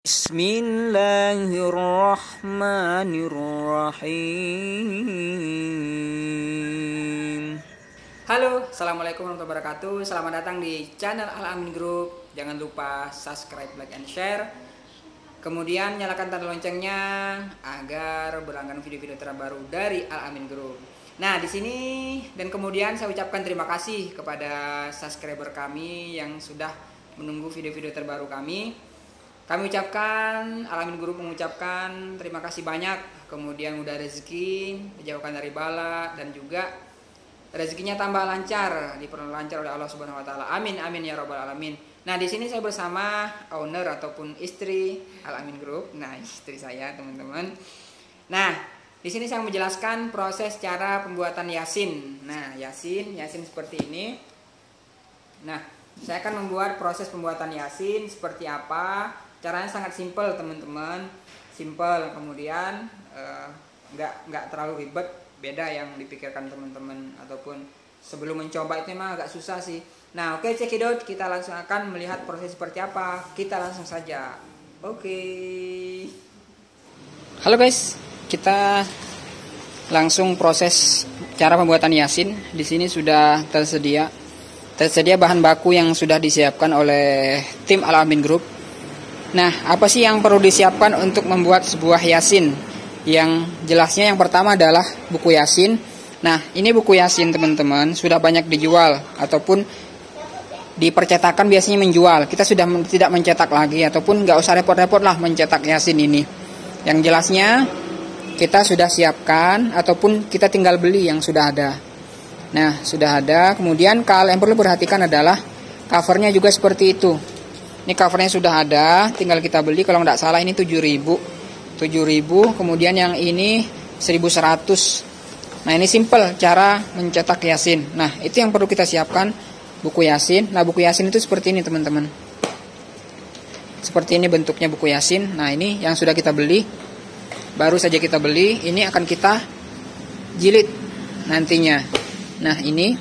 Bismillahirrahmanirrahim. Halo, assalamualaikum warahmatullahi wabarakatuh. Selamat datang di channel Al-Amin Group. Jangan lupa subscribe, like, and share. Kemudian nyalakan tanda loncengnya agar berlangganan video-video terbaru dari Al-Amin Group. Nah, di sini dan kemudian saya ucapkan terima kasih kepada subscriber kami yang sudah menunggu video-video terbaru kami. Kami ucapkan, Al-Amin Group mengucapkan terima kasih banyak. Kemudian mudah rezeki, dijauhkan dari bala, dan juga rezekinya tambah lancar, diperlancar oleh Allah Subhanahu wa taala. Amin amin ya rabbal alamin. Nah, di sini saya bersama owner ataupun istri Al-Amin Group. Nah, istri saya, teman-teman. Nah, di sini saya menjelaskan proses cara pembuatan yasin. Nah, yasin seperti ini. Nah, saya akan membuat proses pembuatan yasin seperti apa. Caranya sangat simpel, teman-teman. Simpel, kemudian nggak terlalu ribet. Beda yang dipikirkan teman-teman ataupun sebelum mencoba itu memang agak susah sih. Nah, oke, cekidot, kita langsung akan melihat proses seperti apa. Kita langsung saja. Oke. Halo guys, kita langsung proses cara pembuatan yasin. Di sini sudah tersedia bahan baku yang sudah disiapkan oleh tim Al-Amin Group. Nah, apa sih yang perlu disiapkan untuk membuat sebuah yasin? Yang jelasnya yang pertama adalah buku yasin. Nah, ini buku yasin, teman-teman, sudah banyak dijual ataupun di percetakan biasanya menjual. Kita sudah tidak mencetak lagi ataupun nggak usah repot-repot lah mencetak yasin ini. Yang jelasnya kita sudah siapkan ataupun kita tinggal beli yang sudah ada. Nah, sudah ada. Kemudian yang perlu perhatikan adalah covernya juga seperti itu. Ini covernya sudah ada, tinggal kita beli. Kalau nggak salah ini 7.000, kemudian yang ini 1.100. Nah, ini simple cara mencetak yasin. Nah, itu yang perlu kita siapkan, buku yasin. Nah, buku yasin itu seperti ini, teman-teman. Seperti ini bentuknya buku yasin. Nah, ini yang sudah kita beli. Baru saja kita beli, ini akan kita jilid nantinya. Nah, ini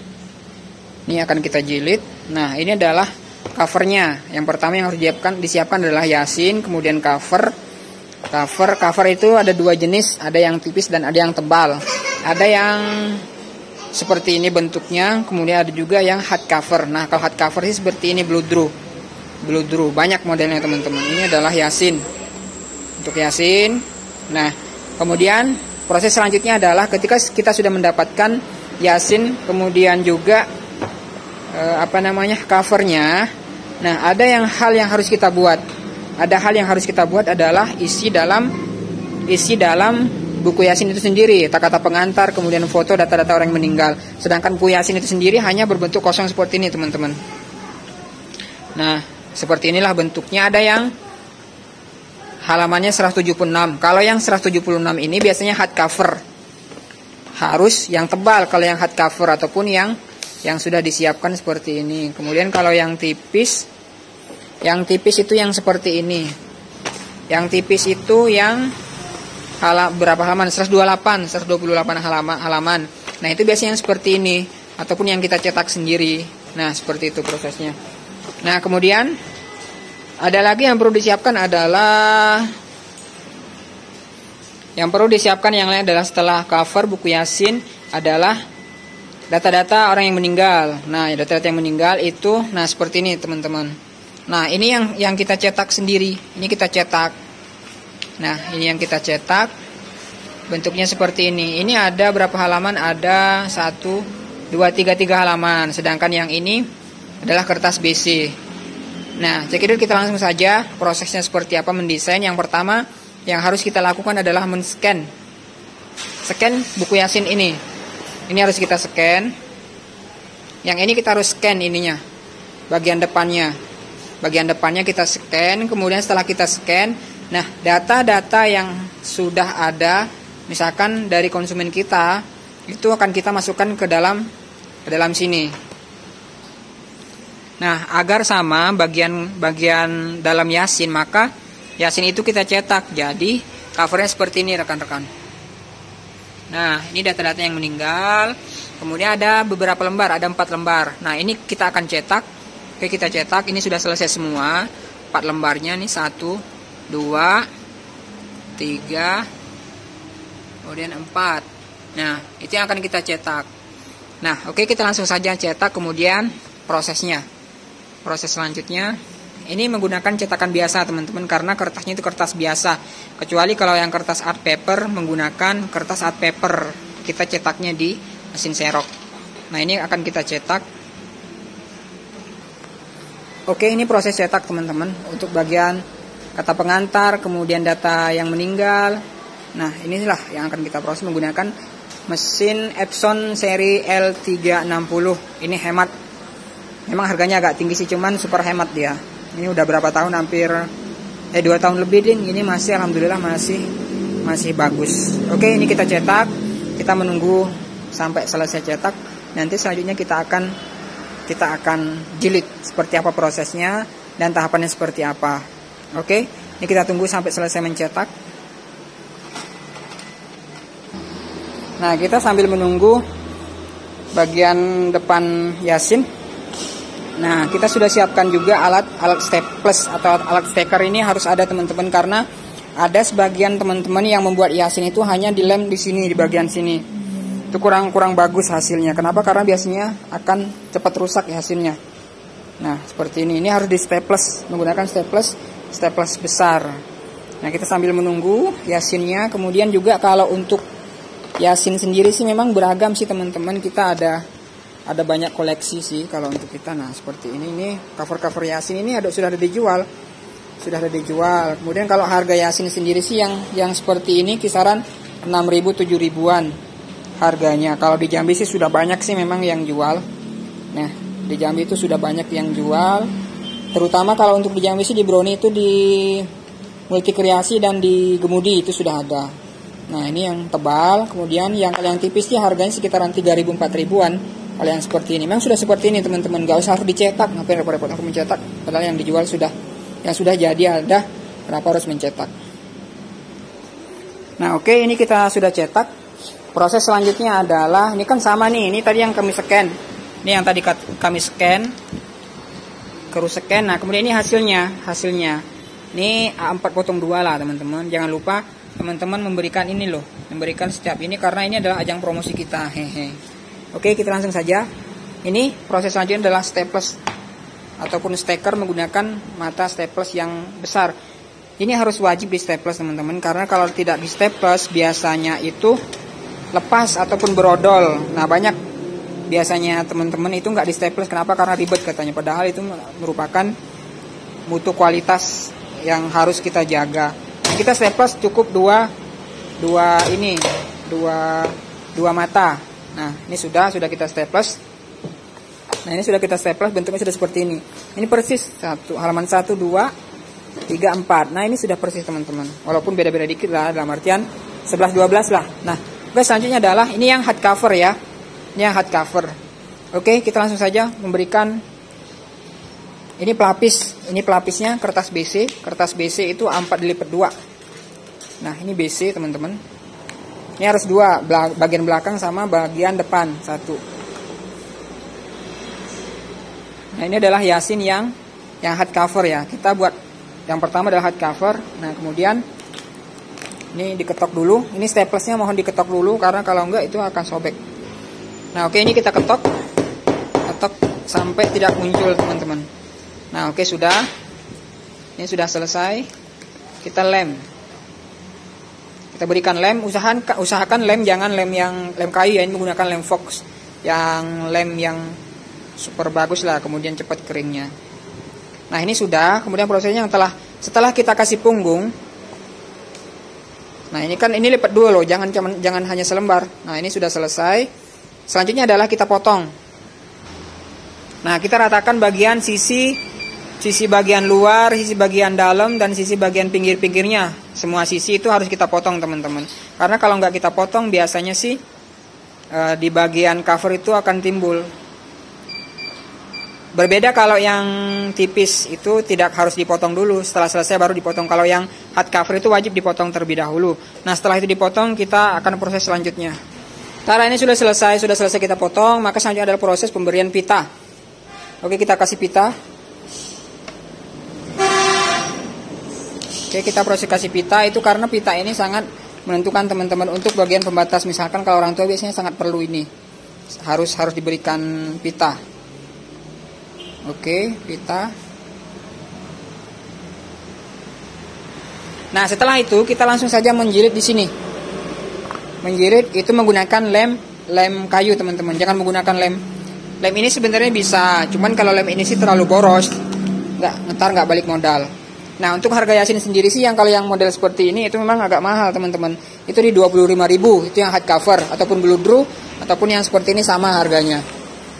akan kita jilid. Nah, ini adalah covernya. Yang pertama yang harus disiapkan adalah yasin, kemudian cover itu ada dua jenis, ada yang tipis dan ada yang tebal. Ada yang seperti ini bentuknya, kemudian ada juga yang hard cover. Nah, kalau hard cover sih seperti ini, blue draw, banyak modelnya, teman-teman. Ini adalah yasin, untuk yasin. Nah, kemudian proses selanjutnya adalah ketika kita sudah mendapatkan yasin, kemudian juga covernya. Nah, ada hal yang harus kita buat. Ada hal yang harus kita buat adalah isi dalam buku yasin itu sendiri, kata-kata pengantar, kemudian foto, data-data orang yang meninggal. Sedangkan buku yasin itu sendiri hanya berbentuk kosong seperti ini, teman-teman. Nah, seperti inilah bentuknya. Ada yang halamannya 176. Kalau yang 176 ini biasanya hard cover. Harus yang tebal kalau yang hard cover ataupun yang sudah disiapkan seperti ini. Kemudian kalau yang tipis itu yang seperti ini. Yang tipis itu yang berapa halaman? 128 halaman. Nah, itu biasanya yang seperti ini ataupun yang kita cetak sendiri. Nah, seperti itu prosesnya. Nah, kemudian ada lagi yang perlu disiapkan adalah yang lain adalah setelah cover buku yasin adalah data-data orang yang meninggal. Nah, data-data yang meninggal itu seperti ini, teman-teman. Nah, ini yang kita cetak sendiri. Ini kita cetak. Nah, ini yang kita cetak. Bentuknya seperti ini. Ini ada berapa halaman? Ada 1, 2, 3 halaman. Sedangkan yang ini adalah kertas BC. Nah, cekidot, kita langsung saja prosesnya seperti apa mendesain. Yang pertama yang harus kita lakukan adalah scan buku yasin ini. Ini harus kita scan. Yang ini kita harus scan ininya, bagian depannya kita scan. Kemudian setelah kita scan, nah, data-data yang sudah ada misalkan dari konsumen kita itu akan kita masukkan ke dalam sini. Nah, agar sama bagian dalam yasin, maka yasin itu kita cetak. Jadi covernya seperti ini, rekan-rekan. Nah, ini data-data yang meninggal. Kemudian ada beberapa lembar, ada 4 lembar. Nah, ini kita akan cetak. Oke, kita cetak. Ini sudah selesai semua. 4 lembarnya nih, 1, 2, 3, kemudian 4. Nah, itu yang akan kita cetak. Nah, oke, kita langsung saja cetak. Kemudian prosesnya. Proses selanjutnya, ini menggunakan cetakan biasa teman-teman, karena kertasnya itu kertas biasa. Kecuali kalau yang kertas art paper menggunakan kertas art paper, kita cetaknya di mesin serok. Nah, ini akan kita cetak. Oke, ini proses cetak teman-teman, untuk bagian kata pengantar, kemudian data yang meninggal. Nah, inilah yang akan kita proses menggunakan mesin Epson seri L360. Ini hemat. Memang harganya agak tinggi sih, cuman super hemat dia. Ini udah berapa tahun, hampir 2 tahun lebih ding. Ini masih alhamdulillah masih bagus. Oke, ini kita cetak. Kita menunggu sampai selesai cetak. Nanti selanjutnya kita akan jilid seperti apa prosesnya dan tahapannya seperti apa. Oke, ini kita tunggu sampai selesai mencetak. Nah, kita sambil menunggu bagian depan Yasin. Nah, kita sudah siapkan juga alat staples atau alat steker. Ini harus ada teman-teman, karena ada sebagian teman-teman yang membuat Yasin itu hanya dilem di sini, di bagian sini. Itu kurang bagus hasilnya. Kenapa? Karena biasanya akan cepat rusak Yasinnya. Nah, seperti ini. Ini harus di staples, menggunakan staples besar. Nah, kita sambil menunggu Yasinnya. Kemudian juga kalau untuk Yasin sendiri sih memang beragam sih teman-teman. Kita ada banyak koleksi sih kalau untuk kita. Nah, seperti ini cover Yasin ini sudah ada dijual. Kemudian kalau harga Yasin sendiri sih yang seperti ini kisaran 6.000 7.000-an harganya. Kalau di Jambi sih sudah banyak sih memang yang jual. Nah, di Jambi itu sudah banyak yang jual. Terutama kalau untuk di Jambi sih di Brownie itu, di Multikreasi dan di Gemudi itu sudah ada. Nah, ini yang tebal. Kemudian yang tipis sih harganya sekitaran 3.000 4.000-an. Kalau yang seperti ini memang sudah seperti ini teman-teman. Gak usah harus dicetak. Ngapain repot-repot aku mencetak? Padahal yang dijual yang sudah jadi ada. Kenapa harus mencetak? Nah, oke, ini kita sudah cetak. Proses selanjutnya adalah, ini kan sama nih, ini tadi yang kami scan. Ini yang tadi kami scan. Terus scan. Nah, kemudian ini hasilnya. Ini A4x2 lah teman-teman. Jangan lupa teman-teman memberikan ini loh. Memberikan setiap ini karena ini adalah ajang promosi kita. Hehe. Oke, kita langsung saja. Ini proses selanjutnya adalah staples ataupun steker menggunakan mata staples yang besar. Ini harus wajib di staples teman-teman, karena kalau tidak di staples biasanya itu lepas ataupun berodol. Nah, banyak biasanya teman-teman itu nggak di staples. Kenapa? Karena ribet katanya. Padahal itu merupakan mutu kualitas yang harus kita jaga. Kita staples cukup dua mata. Nah, ini sudah kita staples. Nah, ini sudah kita staples, bentuknya sudah seperti ini. Ini persis halaman 1, 2, 3, 4. Nah, ini sudah persis teman-teman. Walaupun beda-beda dikit lah, dalam artian 11, 12 lah. Nah, selanjutnya adalah ini yang hardcover ya. Ini yang hardcover. Oke, kita langsung saja memberikan ini pelapis. Ini pelapisnya kertas BC. Kertas BC itu A4 dilipat 2. Nah, ini BC teman-teman. Ini harus 2, bagian belakang sama bagian depan 1. Nah, ini adalah Yasin yang hardcover ya. Kita buat yang pertama adalah hardcover. Nah, kemudian ini diketok dulu. Ini staplesnya mohon diketok dulu karena kalau enggak itu akan sobek. Nah, oke, ini kita ketok sampai tidak muncul teman-teman. Nah, oke, sudah. Ini sudah selesai. Kita lem. Kita berikan lem. Usahakan lem jangan lem kayu ya. Ini menggunakan lem Fox. Lem yang super bagus lah. Kemudian cepat keringnya. Nah, ini sudah. Kemudian prosesnya setelah kita kasih punggung. Nah, ini lipat dua loh, jangan hanya selembar. Nah, ini sudah selesai. Selanjutnya adalah kita potong. Nah, kita ratakan bagian sisi bagian luar, sisi bagian dalam, dan sisi bagian pinggir-pinggirnya. Semua sisi itu harus kita potong teman-teman. Karena kalau nggak kita potong biasanya sih di bagian cover itu akan timbul. Berbeda kalau yang tipis itu tidak harus dipotong dulu, setelah selesai baru dipotong. Kalau yang hard cover itu wajib dipotong terlebih dahulu. Nah, setelah itu dipotong kita akan proses selanjutnya. Cara ini sudah selesai kita potong, maka selanjutnya adalah proses pemberian pita. Oke, kita kasih pita. Oke, kita proses kasih pita itu karena pita ini sangat menentukan teman-teman untuk bagian pembatas. Misalkan kalau orang tua biasanya sangat perlu ini. Harus diberikan pita. Oke, pita. Nah, setelah itu kita langsung saja menjilid di sini. Menjilid itu menggunakan lem kayu, teman-teman. Jangan menggunakan lem. Lem ini sebenarnya bisa, cuman kalau lem ini sih terlalu boros. Ntar nggak balik modal. Nah, untuk harga Yasin sendiri sih yang kalau yang model seperti ini itu memang agak mahal, teman-teman. Itu di 25.000, itu yang hardcover ataupun bludru ataupun yang seperti ini sama harganya.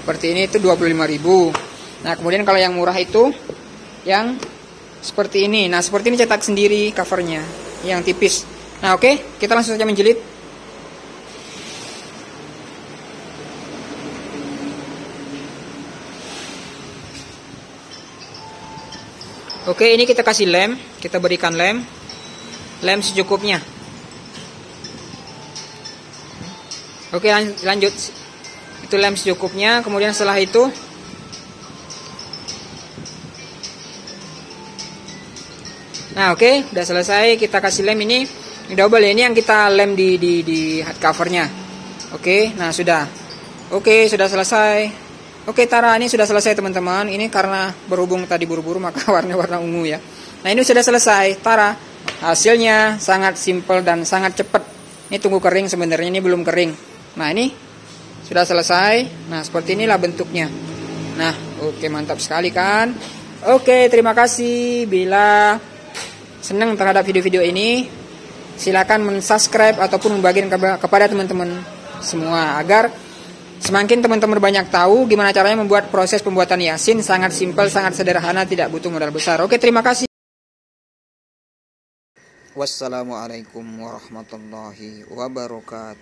Seperti ini itu 25.000. Nah, kemudian kalau yang murah itu yang seperti ini. Nah, seperti ini cetak sendiri covernya yang tipis. Nah, oke, kita langsung saja menjilid. Oke, ini kita kasih lem, kita berikan lem secukupnya. Oke, lanjut. Itu lem secukupnya, kemudian setelah itu nah, oke, udah selesai. Kita kasih lem ini double ya, ini yang kita lem di hardcovernya. Oke, nah sudah. Oke, sudah selesai. Oke, Tara, ini sudah selesai, teman-teman. Ini karena berhubung tadi buru-buru maka warna ungu ya. Nah, ini sudah selesai, Tara. Hasilnya sangat simple dan sangat cepat. Ini tunggu kering sebenarnya, ini belum kering. Nah, ini sudah selesai. Nah, seperti inilah bentuknya. Nah, oke, mantap sekali kan? Oke, terima kasih. Bila senang terhadap video-video ini, silakan mensubscribe ataupun membagikan kepada teman-teman semua agar semakin teman-teman banyak tahu gimana caranya membuat proses pembuatan Yasin. Sangat simpel, sangat sederhana, tidak butuh modal besar. Oke, terima kasih. Wassalamualaikum warahmatullahi wabarakatuh.